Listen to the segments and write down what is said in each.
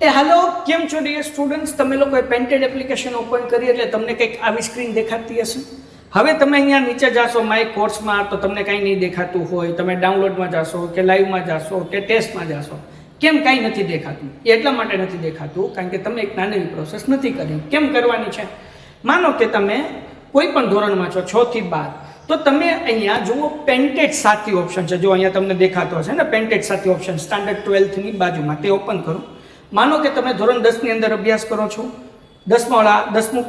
Hello, કેમ છો dear students? તમે લોકોએ પેન્ટેડ એપ્લિકેશન ઓપન કરી એટલે તમને કંઈક આવી સ્ક્રીન દેખાતી હશે. હવે તમે અહીંયા નીચે જાશો માય કોર્સમાં તો તમને કંઈ નહીં દેખાતું હોય. તમે ડાઉનલોડમાં જાશો કે લાઈવમાં જાશો કે ટેસ્ટમાં જાશો, કેમ કાંઈ નથી દેખાતું? એટલા માટે નથી દેખાતું કારણ કે તમે એક નાની પ્રોસેસ નથી કરી. કેમ કરવાની છે? માનો કે તમે કોઈ પણ ધોરણમાં છો 6 થી 12, તો તમે અહીંયા જુઓ પેન્ટેડ સાથી ઓપ્શન છે. જો અહીંયા તમને દેખાતો હશે ને પેન્ટેડ સાથી ઓપ્શન સ્ટાન્ડર્ડ 12થની બાજુમાં, તે ઓપન કરો. માનો કે તમે ધોરણ 10 ની અંદર અભ્યાસ કરો છો. 10મા વાળા 10મું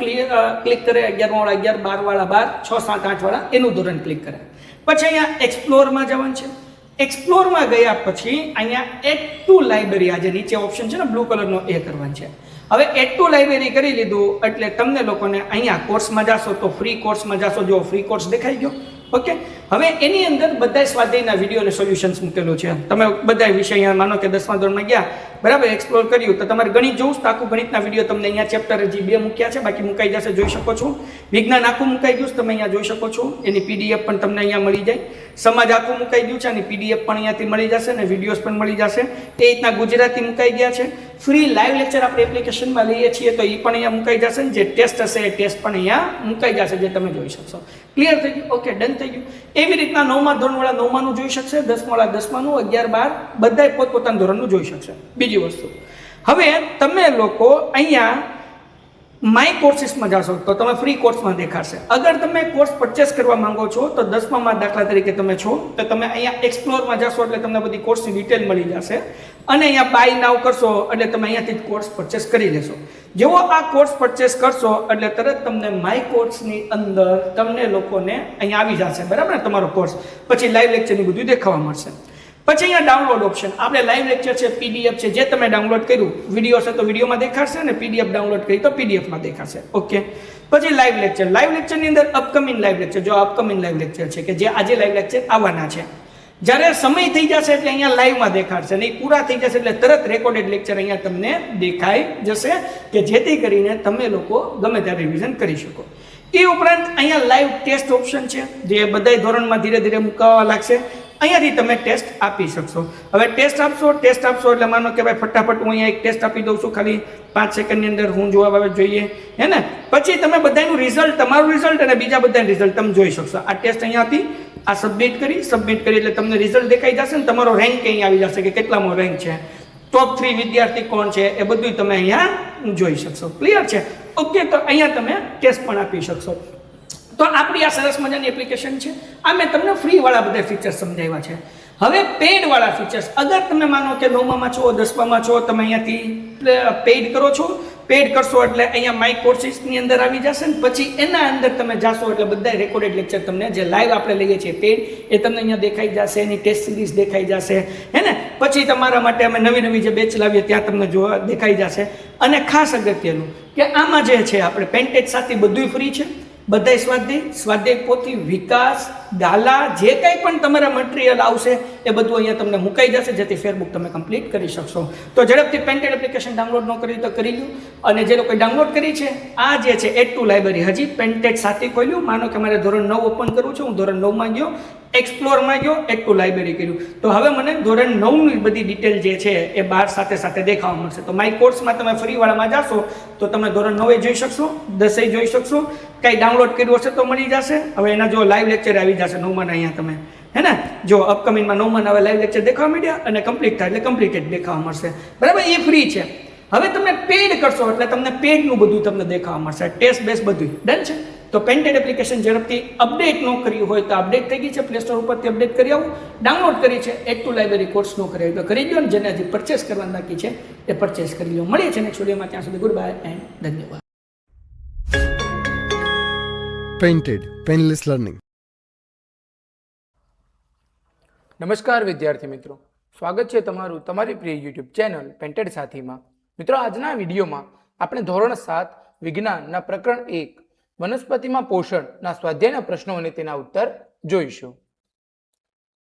ક્લિક કરે, 11મા વાળા 11, 12 વાળા 12, 6, 7, 8 વાળા એનું ધોરણ ક્લિક કરે. પછી અહીંયા એક્સપ્લોરમાં જવાનું છે. એક્સપ્લોરમાં ગયા પછી અહીંયા એડ ટુ લાઇબ્રેરી, આ જે નીચે ઓપ્શન છે ને બ્લુ કલરનો, એ કરવાનું છે. હવે એડ ટુ લાઇબ્રેરી કરી લીધું એટલે તમને લોકોને અહીંયા કોર્સમાં જાશો તો ફ્રી કોર્સમાં જાશો. જો ફ્રી કોર્સ દેખાઈ ગયો. ઓકે, હવે એની અંદર બધા સ્વાધ્યાયના વિડીયો અને સોલ્યુશન્સ મૂકેલું છે. તમે બધા વિષય અહીંયા માનો કે 10મા ધોરણમાં ગયા, બરાબર, એક્સપ્લોર કર્યું તો તમારે ગણિત જોવું તો આખું ગણિતના વિડીયો તમને અહીંયા ચેપ્ટર હજી 2 મૂક્યા છે, બાકી મુકાઈ જશે, જોઈ શકો છો. વિજ્ઞાન આખું મુકાઈ ગયું તમે અહીંયા જોઈ શકો છો. એની પીડીએફ પણ તમને અહીંયા મળી જાય. સમાજ આખું મુકાઈ ગયું છે, અને પીડીએફ પણ અહીંયાથી મળી જશે અને વિડીયોઝ પણ મળી જશે. એ રીતના ગુજરાતી મુકાઈ ગયા છે. ફ્રી લાઈવ લેક્ચર આપણે એપ્લિકેશનમાં લઈએ છીએ તો એ પણ અહીંયા મુકાઈ જશે. જે ટેસ્ટ હશે એ ટેસ્ટ પણ અહીંયા મુકાઈ જશે, જે તમે જોઈ શકશો. ક્લિયર થઈ ગયું? ઓકે, ડન થઈ ગયું. એવી રીતના 9મા ધોરણવાળા 9માનું જોઈ શકશે, 10મા વાળા 10માનું, 11, 12 બધાય પોતપોતાના ધોરણનું જોઈ શકશે. બીજી વસ્તુ, હવે તમે લોકો અહીંયા માય કોર્સીસમાં જાશો તો તમે ફ્રી કોર્સમાં દેખાશે. અગર તમે કોર્સ પરચેસ કરવા માંગો છો તો 10મામાં દાખલા તરીકે તમે છો તો તમે અહીંયા એક્સપ્લોરમાં જાશો એટલે તમને બધી કોર્સની ડિટેલ મળી જશે. અને અહીંયા બાય નાવ કરશો એટલે તમે અહીંયાથી કોર્સ પરચેસ કરી લેશો. જેવો આ કોર્સ પરચેસ કરશો એટલે તરત તમને માય કોર્સની અંદર તમને લોકોને અહીંયા આવી જશે, બરાબર ને, તમારો કોર્સ. પછી લાઈવ લેક્ચરની બધું દેખાવા મળશે. પછી અહીંયા ડાઉનલોડ ઓપ્શન, આપણે લાઈવ લેક્ચર છે, પીડીએફ છે, જે તમે ડાઉનલોડ કર્યું, વિડીયો છે તો વિડીયોમાં દેખાશે, અને પીડીએફ ડાઉનલોડ કરી તો પીડીએફમાં દેખાશે. ઓકે, પછી લાઈવ લેક્ચર. લાઈવ લેક્ચરની અંદર અપકમિંગ લાઈવ લેક્ચર, જો અપકમિંગ લાઈવ લેક્ચર છે કે જે આજે લાઈવ લેક્ચર આવવાના છે, જ્યારે સમય થઈ જશે એટલે અહીંયા લાઈવમાં દેખાડશે, નહીં પૂરા થઈ જશે એટલે તરત રેકોર્ડેડ લેક્ચર અહીંયા તમને દેખાઈ જશે, કે જેથી કરીને તમે લોકો ગમે ત્યારે રિવિઝન કરી શકો. એ ઉપરાંત અહીંયા લાઈવ ટેસ્ટ ઓપ્શન છે, જે બધા ધોરણમાં ધીરે ધીરે મુકાવા લાગશે. અહીંયાથી તમે ટેસ્ટ આપી શકશો. હવે ટેસ્ટ આપશો એટલે માનો કે ભાઈ ફટાફટ હું અહીંયા એક ટેસ્ટ આપી દઉં છું, ખાલી 5 સેકન્ડની અંદર હું જવાબ આવે જોઈએ, હે ને. પછી તમે બધાનું રિઝલ્ટ, તમારું રિઝલ્ટ અને બીજા બધાનું રિઝલ્ટ તમે જોઈ શકશો. આ ટેસ્ટ અહીંયાથી આ સબમિટ કરી એટલે તમને રિઝલ્ટ દેખાઈ જશે ને તમારો રેન્ક અહીં આવી જશે કે કેટલામો રેન્ક છે, ટોપ 3 વિદ્યાર્થી કોણ છે, એ બધું તમે અહીંયા જોઈ શકશો. ક્લિયર છે? ઓકે, તો અહીંયા તમે ટેસ્ટ પણ આપી શકશો. તો આપણી આ સરસ મજાની એપ્લિકેશન છે. આ મેં તમને ફ્રીવાળા બધા ફીચર્સ સમજાવ્યા છે. હવે પેઇડવાળા ફીચર્સ, અગર તમે માનો કે 9મામાં છો, 10મામાં છો, તમે અહીંયાથી પેઇડ કરો છો. પેઇડ કરશો એટલે અહીંયા માય કોર્સીસની અંદર આવી જશે ને પછી એના અંદર તમે જાશો એટલે બધા રેકોર્ડેડ લેક્ચર તમને, જે લાઈવ આપણે લઈએ છીએ પેઇડ, એ તમને અહીંયા દેખાઈ જશે. એની ટેસ્ટ સિરીઝ દેખાઈ જશે, હે ને. પછી તમારા માટે અમે નવી જે બેચ લાવીએ ત્યાં તમને જોવા દેખાઈ જશે. અને ખાસ અગત્યનું કે આમાં જે છે આપણે પેન્ટેજ સાથે બધું ફ્રી છે. બધા સ્વાધ્યાય પોથી, વિકાસ, દાલા, જે કંઈ પણ તમારા મટીરિયલ આવશે એ બધું અહીંયા તમને મુકાઈ જશે, જેથી ફેરબુક તમે કમ્પ્લીટ કરી શકશો. તો ઝડપથી પેન્ટેડ એપ્લિકેશન ડાઉનલોડ ન કરી તો કરી લો. અને જે લોકોએ ડાઉનલોડ કરી છે, આ જે છે એડ ટુ લાઇબ્રેરી, હજી પેન્ટેડ સાથે ખોલ્યું. માનો કે મારે ધોરણ 9 ઓપન કરવું છે, હું ધોરણ 9માં ગયો, એક્સપ્લોરમાં ગયો, એડ ટુ લાઇબ્રેરી કર્યું, તો હવે મને ધોરણ 9ની બધી ડિટેલ જે છે એ બહાર સાથે દેખાવા મળશે. તો માય કોર્સમાં તમે ફ્રીવાળામાં જાશો તો તમે ધોરણ 9 જોઈ શકશો, 10 જોઈ શકશો. કંઈ ડાઉનલોડ કર્યું હશે તો મળી જશે. હવે એના જો લાઈવ લેક્ચર આવી જશે 9માના અહીંયા તમે, હે ને. જો અપકમિંગમાં 9માના હવે લાઈવ લેક્ચર દેખાવા માંડ્યા અને કમ્પ્લીટ થાય એટલે કમ્પ્લીટેડ દેખાવા મળશે, બરાબર. એ ફ્રી છે. હવે તમે પેડ કરશો એટલે તમને પેડનું બધું તમને દેખાવા મળશે, ટેસ્ટ બેસ બધું. ડન છે? તો પેન્ટેડ એપ્લિકેશન ઝડપથી અપડેટ ન કર્યું હોય તો અપડેટ થઈ ગઈ છે, પ્લે સ્ટોર ઉપરથી અપડેટ કરી આવું. ડાઉનલોડ કરી છે, એડ ટુ લાઇબ્રેરી કોર્સ ન કરી તો કરી દો, ને જેને હજી પરચેસ કરવાનું બાકી છે એ પરચેસ કરી લો. મળીએ છીએ નેક્સ્ટ વિડીયોમાં. ત્યાં સુધી ગુડ બાય એન્ડ ધન્યવાદ. Painted painless learning. નમસ્કાર વિદ્યાર્થી મિત્રો, સ્વાગત છે તમારું તમારી પ્રિય યુટ્યુબ ચેનલ પેન્ટેડ સાથીમાં. મિત્રો, આજના વિડીયોમાં આપણે ધોરણ 7 વિજ્ઞાનના પ્રકરણ 1 વનસ્પતિમાં પોષણના સ્વાધ્યાયના પ્રશ્નો અને તેના ઉત્તર જોઈશું.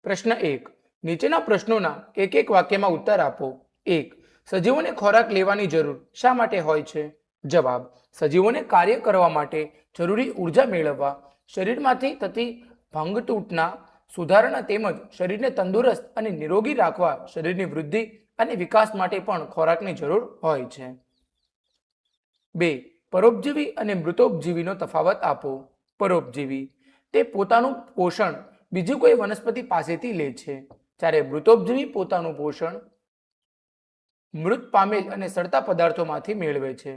પ્રશ્ન 1. નીચેના પ્રશ્નોના એક વાક્યમાં ઉત્તર આપો. 1. સજીવોને ખોરાક લેવાની જરૂર શા માટે હોય છે? જવાબ: સજીવોને કાર્ય કરવા માટે જરૂરી ઉર્જા મેળવવા, શરીરમાંથી થતી ભંગતૂટના સુધારણા તેમજ શરીરને તંદુરસ્ત અને નિરોગી રાખવા, શરીરની વૃદ્ધિ અને વિકાસ માટે પણ ખોરાકની જરૂર હોય છે. 2. પરોપજીવી અને મૃતોપજીવીનો તફાવત આપો. પરોપજીવી તે પોતાનું પોષણ બીજી કોઈ વનસ્પતિ પાસેથી લે છે, જ્યારે મૃતોપજીવી પોતાનું પોષણ મૃત પામેલ અને સડતા પદાર્થોમાંથી મેળવે છે.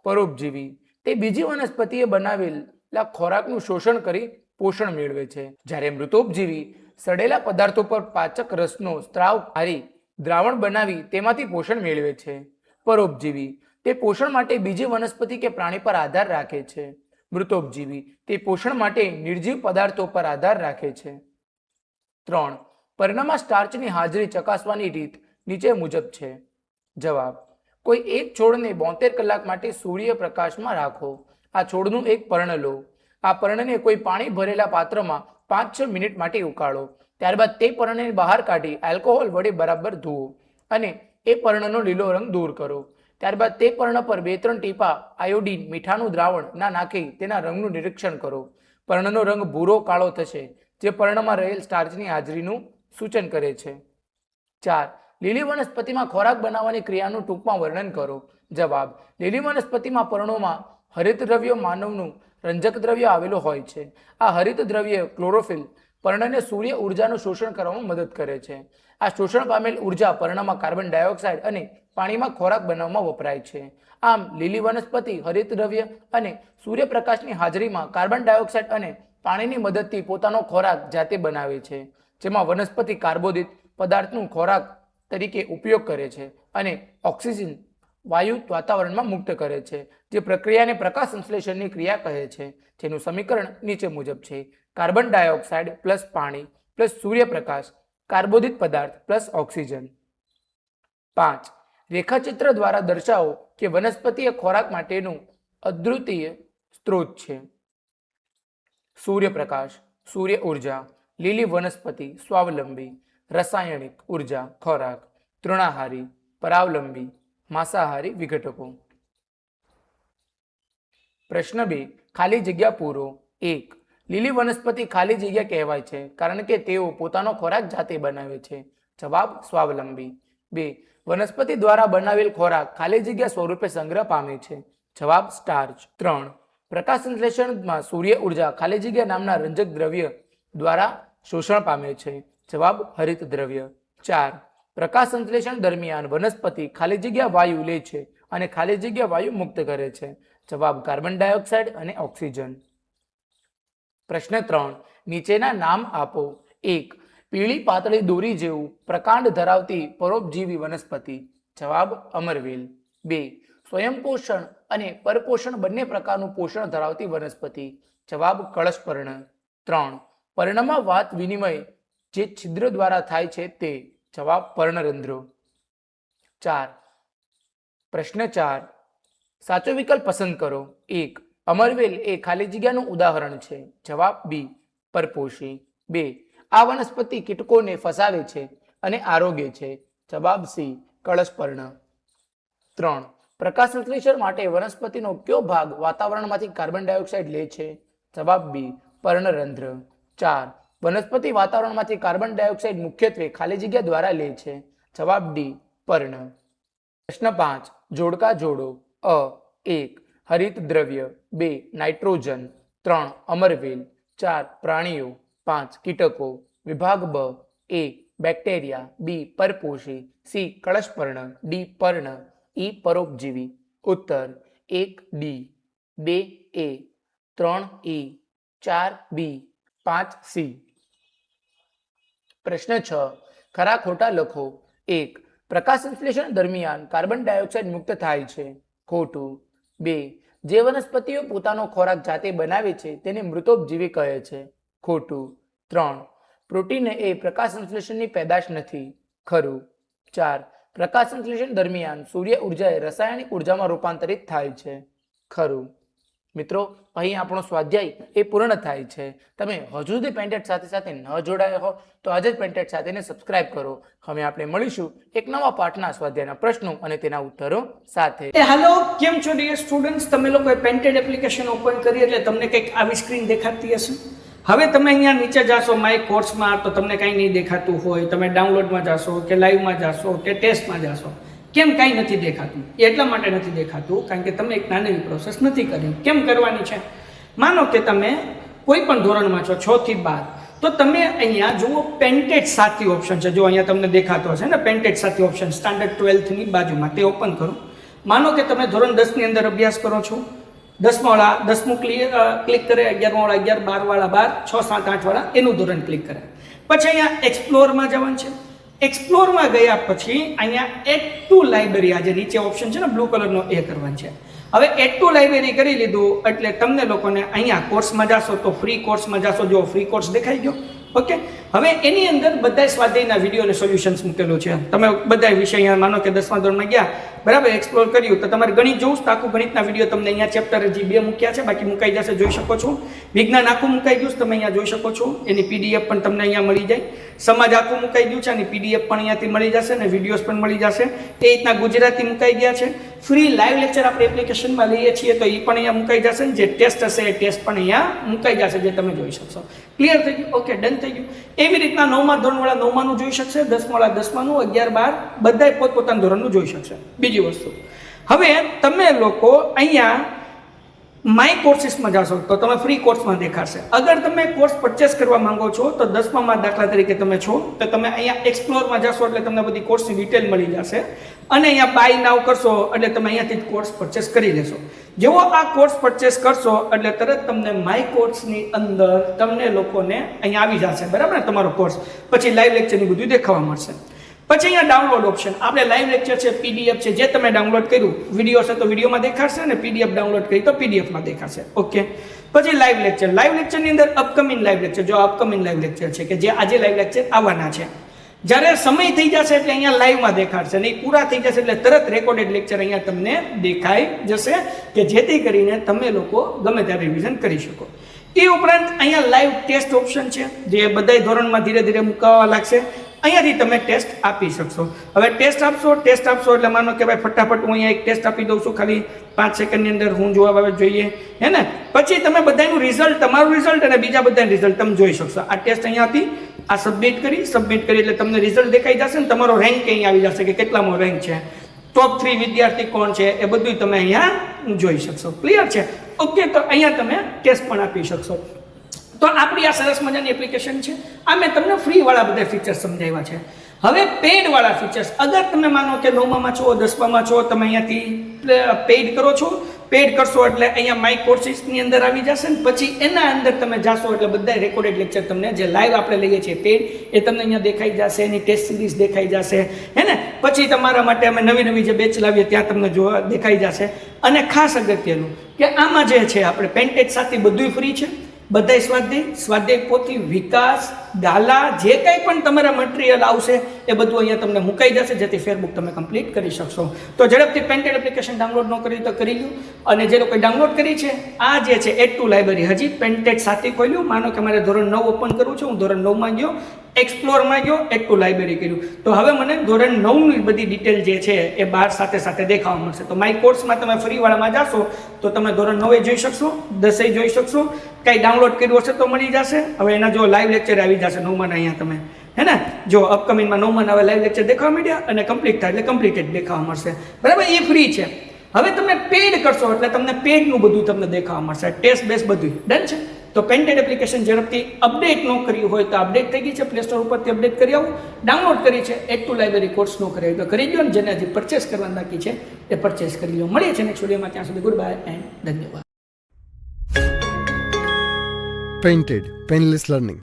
પરોપજીવી તે બીજી વનસ્પતિએ બનાવેલા ખોરાકનું શોષણ કરી પોષણ મેળવે છે, જ્યારે મૃતોપજીવી સડેલા પદાર્થો પર પાચક રસનો સ્ત્રાવ કાઢી દ્રાવણ બનાવી તેમાંથી પોષણ મેળવે છે. પરોપજીવી તે પોષણ માટે બીજી વનસ્પતિ કે પ્રાણી પર આધાર રાખે છે. મૃતોપજીવી તે પોષણ માટે નિર્જીવ પદાર્થો પર આધાર રાખે છે. 3. પર્ણમાં સ્ટાર્ચની હાજરી ચકાસવાની રીત નીચે મુજબ છે. જવાબ: કોઈ એક છોડને 72 કલાક માટે સૂર્યપ્રકાશમાં રાખો. આ છોડનું એક પર્ણ લો. આ પર્ણને કોઈ પાણી ભરેલા પાત્રમાં 5-6 મિનિટ માટે ઉકાળો. ત્યારબાદ તે પર્ણને બહાર કાઢી આલ્કોહોલ વડે બરાબર ધુઓ અને એ પર્ણનો લીલો રંગ દૂર કરો. ત્યારબાદ તે પર્ણ પર 2-3 ટીપા આયોડીન મીઠાનું દ્રાવણ ના નાખી તેના રંગનું નિરીક્ષણ કરો. પર્ણનો રંગ ભૂરો કાળો થશે, જે પર્ણમાં રહેલ સ્ટાર્ચની હાજરીનું સૂચન કરે છે. 4. લીલી વનસ્પતિમાં ખોરાક બનાવવાની ક્રિયાનું ટૂંકમાં વર્ણન કરો. જવાબ: લીલી વનસ્પતિમાં પર્ણોમાં હરિત દ્રવ્ય માનવનું રંજક દ્રવ્ય આવેલું હોય છે. આ હરિત દ્રવ્ય ક્લોરોફિલ પર્ણને સૂર્ય ઉર્જાનું શોષણ કરવામાં મદદ કરે છે. આ શોષણ પામેલ ઉર્જા પર્ણમાં કાર્બન ડાયોક્સાઇડ અને પાણીમાં ખોરાક બનાવવામાં વપરાય છે. આમ લીલી વનસ્પતિ હરિત દ્રવ્ય અને સૂર્યપ્રકાશની હાજરીમાં કાર્બન ડાયોક્સાઇડ અને પાણીની મદદથી પોતાનો ખોરાક જાતે બનાવે છે, જેમાં વનસ્પતિ કાર્બોદિત પદાર્થનું ખોરાક તરીકે ઉપયોગ કરે છે અને ઓક્સિજન વાયુ વાતાવરણમાં મુક્ત કરે છે, જે પ્રક્રિયાને પ્રકાશ સંશ્લેષણની ક્રિયા કહે છે, જેનું સમીકરણ નીચે મુજબ છે. કાર્બન ડાયોક્સાઇડ પ્લસ પાણી પ્લસ સૂર્યપ્રકાશ કાર્બોદિત પદાર્થ પ્લસ ઓક્સિજન. 5. રેખાચિત્ર દ્વારા દર્શાવો કે વનસ્પતિ એ ખોરાક માટેનું અદ્વિતીય સ્ત્રોત છે. સૂર્યપ્રકાશ, સૂર્ય ઉર્જા, લીલી વનસ્પતિ સ્વાવલંબી, રાસાયણિક ઉર્જા ખોરાક, તૃણાહારી, પરાવલંબી, માંસાહારી વિઘટકો. પ્રશ્ન 2. ખાલી જગ્યા પૂરો. 1. લીલી વનસ્પતિ ખાલી જગ્યા કહેવાય છે કારણ કે તેઓ પોતાનો ખોરાક જાતે બનાવે છે. જવાબ: સ્વાવલંબી. 2. વનસ્પતિ દ્વારા બનાવેલ ખોરાક ખાલી જગ્યા સ્વરૂપે સંગ્રહ પામે છે. જવાબ: સ્ટાર્ચ. 3. પ્રકાશ સંશ્લેષણમાં સૂર્ય ઉર્જા ખાલી જગ્યા નામના રંજક દ્રવ્ય દ્વારા શોષણ પામે છે. જવાબ: હરિત દ્રવ્ય. 4. પ્રકાશ સંશ્લેષણ દરમિયાન વનસ્પતિ ખાલી જગ્યા વાયુ લે છે અને ખાલી જગ્યા વાયુ મુક્ત કરે છે. જવાબ: કાર્બન ડાયોક્સાઇડ અને ઓક્સિજન. પ્રશ્ન 3. નીચેના નામ આપો. 1. પીળી પાતળી દોરી જેવું પ્રકાંડ ધરાવતી પરોપજીવી વનસ્પતિ. જવાબ: અમરવેલ. 2. સ્વયંપોષણ અને પરપોષણ બંને પ્રકારનું પોષણ ધરાવતી વનસ્પતિ. જવાબ: કળશપર્ણ. 3. પર્ણમાં વાત વિનિમય જે છિદ્ર દ્વારા થાય છે તે. જવાબ: પર્ણરંધ્રો. 4. પ્રશ્ન 4. સાચો વિકલ્પ પસંદ કરો. 1. અમરવેલ એ ખાલી જગ્યાનું ઉદાહરણ છે. જવાબ બી. પરપોષી. 2. આ વનસ્પતિ કીટકોને ફસાવે છે અને આરોગે છે. જવાબ સી. કળશપર્ણ. 3. પ્રકાશ સંશ્લેષણ માટે વનસ્પતિનો કયો ભાગ વાતાવરણમાંથી કાર્બન ડાયોક્સાઇડ લે છે? જવાબ બી. પર્ણરંધ્ર. 4. વનસ્પતિ વાતાવરણમાંથી કાર્બન ડાયોક્સાઇડ મુખ્યત્વે ખાલી જગ્યા દ્વારા લે છે. જવાબ ડી. પર્ણ. પ્રશ્ન 5. જોડકા જોડો. અ. 1. હરિત દ્રવ્ય. 2. નાઇટ્રોજન. 3. અમરવેલ. 4. પ્રાણીઓ. 5. કીટકો. વિભાગ બ. એ. બેક્ટેરિયા. બી. પરપોષી. સી. કળશપર્ણ. ડી. પર્ણ. ઈ. પરોપજીવી. ઉત્તર 1 ડી, 2 એ, 3 ઈ, 4 બી, 5 સી. પ્રશ્ન 6. ખરા ખોટા લખો. 1. પ્રકાશ સંશ્લેષણ દરમિયાન કાર્બન ડાયોક્સાઇડ મુક્ત થાય છે. ખોટું. 2. જે વનસ્પતિઓ પોતાનો ખોરાક જાતે બનાવે છે તેને મૃતોપજીવી કહે છે. ખોટું. 3. પ્રોટીન એ પ્રકાશ સંશ્લેષણની પેદાશ નથી. ખરું. 4. પ્રકાશ સંશ્લેષણ દરમિયાન સૂર્ય ઉર્જા એ રાસાયણિક ઉર્જામાં રૂપાંતરિત થાય છે. ખરું. મિત્રો, અહીં આપણો સ્વાધ્યાય એ પૂર્ણ થાય છે. તમે હજુ સુધી પેન્ટેડ સાથે ન જોડાયા હો તો આજે જ પેન્ટેડ સાથેને સબસ્ક્રાઇબ કરો. હવે આપણે મળીશું એક નવા પાઠના સ્વાધ્યાયના પ્રશ્નો અને તેના ઉત્તરો સાથે. હેલો, કેમ છો ડિયર સ્ટુડન્ટ્સ? તમે લોકોએ પેન્ટેડ એપ્લિકેશન ઓપન કરી એટલે તમને કંઈક આવી સ્ક્રીન દેખાતી હશે. હવે તમે અહીંયા નીચે જાશો માય કોર્સમાં તો તમને કાંઈ નહીં દેખાતું હોય, તમે ડાઉનલોડમાં જાશો કે લાઈવમાં જાશો કે ટેસ્ટમાં જાશો, કેમ કાંઈ નથી દેખાતું? એટલા માટે નથી દેખાતું કારણ કે તમે એક નાની પ્રોસેસ નથી કરી. કેમ કરવાની છે? માનો કે તમે કોઈ પણ ધોરણમાં છો 6 થી 12, તો તમે અહીંયા જુઓ પેન્ટેડ સાથી ઓપ્શન છે. જો અહીંયા તમને દેખાતો હશે ને પેન્ટેડ સાથી ઓપ્શન સ્ટાન્ડર્ડ 12th ની બાજુમાં, તે ઓપન કરો. માનો કે તમે ધોરણ 10 ની અંદર અભ્યાસ કરો છો, 10મા વાળા 10મું ક્લિક કરે, 11મા વાળા 11, 12 વાળા 12, 6, 7, 8 વાળા એનું ધોરણ ક્લિક કરે. પછી અહીંયા એક્સપ્લોરમાં જવાનું છે. એક્સપ્લોરમાં ગયા પછી અહીંયા એડ ટુ લાઇબ્રેરી, આ જે નીચે ઓપ્શન છે ને બ્લુ કલરનો, એ કરવાનું છે. હવે એડ ટુ લાઇબ્રેરી કરી લીધું એટલે તમને લોકોને અહીંયા કોર્સમાં જાશો તો ફ્રી કોર્સમાં જાશો. જો ફ્રી કોર્સ દેખાઈ ગયો. ઓકે, હવે એની અંદર બધા સ્વાધ્યાયના વિડીયો અને સોલ્યુશન્સ મૂકેલું છે. તમે બધા વિષય અહીંયા માનો કે 10મા ધોરણમાં ગયા, બરાબર, એક્સપ્લોર કર્યું, તો તમારે ગણિત જોવું તો આખું ગણિતના વિડીયો તમને અહીંયા ચેપ્ટર હજી 2 મૂક્યા છે, બાકી મુકાઈ જશે, જોઈ શકો છો. વિજ્ઞાન આખું મુકાઈ ગયું તમે અહીંયા જોઈ શકો છો, એની પીડીએફ પણ તમને અહીંયા મળી જાય. સમાજ આખું મુકાઈ ગયું છે, અને પીડીએફ પણ અહીંયાથી મળી જશે અને વિડીયોઝ પણ મળી જશે. એ રીતના ગુજરાતી મુકાઈ ગયા છે. ફ્રી લાઈવ લેક્ચર આપણે એપ્લિકેશનમાં લઈએ છીએ તો એ પણ અહીંયા મુકાઈ જશે. જે ટેસ્ટ હશે એ ટેસ્ટ પણ અહીંયા મુકાઈ જશે, જે તમે જોઈ શકશો. ક્લિયર થઈ ગયું? ઓકે, ડન થઈ ગયું. એવી રીતના 9મા ધોરણવાળા 9માનું જોઈ શકશે, 10મા વાળા 10માનું, 11, 12 બધાય પોતપોતાના ધોરણનું જોઈ શકશે. બીજી વસ્તુ, હવે તમે લોકો અહીંયા માય કોર્સીસમાં જાશો તો તમે ફ્રી કોર્સમાં દેખાશે. અગર તમે કોર્સ પરચેસ કરવા માંગો છો તો 10મામાં દાખલા તરીકે તમે છો તો તમે અહીંયા એક્સપ્લોરમાં જાશો એટલે તમને બધી કોર્સની ડિટેલ મળી જશે, અને અહીંયા બાય નાવ કરશો એટલે તમે અહીંયાથી કોર્સ પરચેસ કરી લેશો. જેવો આ કોર્સ પરચેસ કરશો એટલે તરત તમને માય કોર્સની અંદર તમને લોકોને અહીંયા આવી જશે, બરાબર ને, તમારો કોર્સ. પછી લાઈવ લેક્ચરની બધું દેખાવા મળશે. પછી અહીંયા ડાઉનલોડ ઓપ્શન, આપણે લાઈવ લેક્ચર છે, પીડીએફ છે, જે તમે ડાઉનલોડ કર્યું, વિડીયો છે તો વિડીયોમાં દેખાશે, અને પીડીએફ ડાઉનલોડ કરી તો પીડીએફમાં દેખાશે. ઓકે, પછી લાઈવ લેક્ચર. લાઈવ લેક્ચરની અંદર અપકમિંગ લાઈવ લેક્ચર, જો અપકમિંગ લાઈવ લેક્ચર છે કે જે આજે લાઈવ લેક્ચર આવવાના છે, જ્યારે સમય થઈ જશે એટલે અહીંયા લાઈવમાં દેખાડશે, નહીં પૂરા થઈ જશે એટલે તરત રેકોર્ડેડ લેક્ચર અહીંયા તમને દેખાઈ જશે, કે જેથી કરીને તમે લોકો ગમે ત્યારે રિવિઝન કરી શકો. એ ઉપરાંત અહીંયા લાઈવ ટેસ્ટ ઓપ્શન છે, જે બધાય ધોરણમાં ધીરે ધીરે મુકાવા લાગશે. અહીંયાથી તમે ટેસ્ટ આપી શકશો. હવે ટેસ્ટ આપશો એટલે માનો કે ભાઈ ફટાફટ હું અહીંયા એક ટેસ્ટ આપી દઉં છું, ખાલી 5 સેકન્ડની અંદર હું જોવા આવે જોઈએ, હે ને. પછી તમે બધાનું રિઝલ્ટ, તમારું રિઝલ્ટ અને બીજા બધાનું રિઝલ્ટ તમે જોઈ શકશો. આ ટેસ્ટ અહીંયાથી આ સબમિટ કરી એટલે તમને રિઝલ્ટ દેખાઈ જશે ને તમારો રેન્ક અહીંયા આવી જશે કે કેટલામો રેન્ક છે, ટોપ 3 વિદ્યાર્થી કોણ છે, એ બધું તમે અહીંયા જોઈ શકશો. ક્લિયર છે? ઓકે, તો અહીંયા તમે ટેસ્ટ પણ આપી શકશો. તો આપણી આ સરસ મજાની એપ્લિકેશન છે. આ મેં તમને ફ્રી વાળા બધા ફીચર્સ સમજાવ્યા છે. હવે પેડ વાળા ફીચર્સ, અગર તમે માનો કે 9મામાં છો, 10મામાં છો, તમે અહીંયાથી પેડ કરો છો, પેડ કરશો એટલે અહીંયા માય કોર્સીસની અંદર આવી જશે ને પછી એના અંદર તમે જાશો એટલે બધા રેકોર્ડેડ લેક્ચર તમને જે લાઈવ આપણે લઈએ છીએ પેડ, એ તમને અહીંયા દેખાઈ જશે, એની ટેસ્ટ સિરીઝ દેખાઈ જશે, હે ને. પછી તમારા માટે અમે નવી જે બેચ લાવીએ ત્યાં તમને જોવા દેખાઈ જશે. અને ખાસ અગત્યનું કે આમાં જે છે આપણે પેન્ટેજ સાથે બધું ફ્રી છે. બધાય સ્વાધ્યાય પોથી, વિકાસ, દાલા, જે કંઈ પણ તમારા મટીરિયલ આવશે એ બધું અહીંયા તમને મુકાઈ જશે, જેથી ફેરબુક તમે કમ્પ્લીટ કરી શકશો. તો ઝડપથી પેન્ટેડ એપ્લિકેશન ડાઉનલોડ ન કરી તો કરી લો. અને જે લોકો ડાઉનલોડ કરી છે, આ જે છે એડ ટુ લાઇબ્રેરી, હજી પેન્ટેડ સાથે ખોલ્યું. માનો કે મારે ધોરણ 9 ઓપન કરવું છે, હું ધોરણ 9માં ગયો, એક્સપ્લોરમાં ગયો, એડ ટુ લાઇબ્રેરી કર્યું, તો હવે મને ધોરણ 9ની બધી ડિટેલ જે છે એ બહાર સાથે દેખાવા મળશે. તો માય કોર્સમાં તમે ફ્રીવાળામાં જાશો તો તમે ધોરણ 9 જોઈ શકશો, 10 જોઈ શકશો, કંઈ ડાઉનલોડ કર્યું હશે તો મળી જશે. હવે એના જો લાઈવ લેક્ચર આવી જશે 9માના અહીંયા તમે, હે ને. જો અપકમિંગમાં 9માના હવે લાઈવ લેક્ચર દેખાવા માંડ્યા અને કમ્પ્લીટ થાય એટલે કમ્પ્લીટેડ દેખાવા મળશે, બરાબર. એ ફ્રી છે. હવે તમે પેડ કરશો એટલે તમને પેડનું બધું તમને દેખાવા મળશે, ટેસ્ટ બેસ બધું ડન છે. તો પેન્ટેડ એપ્લિકેશન ઝડપથી અપડેટ ન કર્યું હોય તો અપડેટ થઈ ગઈ છે, પ્લે સ્ટોર ઉપરથી અપડેટ કરી આવું. ડાઉનલોડ કરી છે, એડ ટુ લાઇબ્રેરી કોર્સ ન કરી તો કરી દો, ને જેને હજી પરચેસ કરવાનું બાકી છે એ પરચેસ કરી લો. મળીએ છીએ નેક્સ્ટ વિડીયોમાં, ત્યાં સુધી ગુડ બાય એન્ડ ધન્યવાદ. Painted, Painless Learning.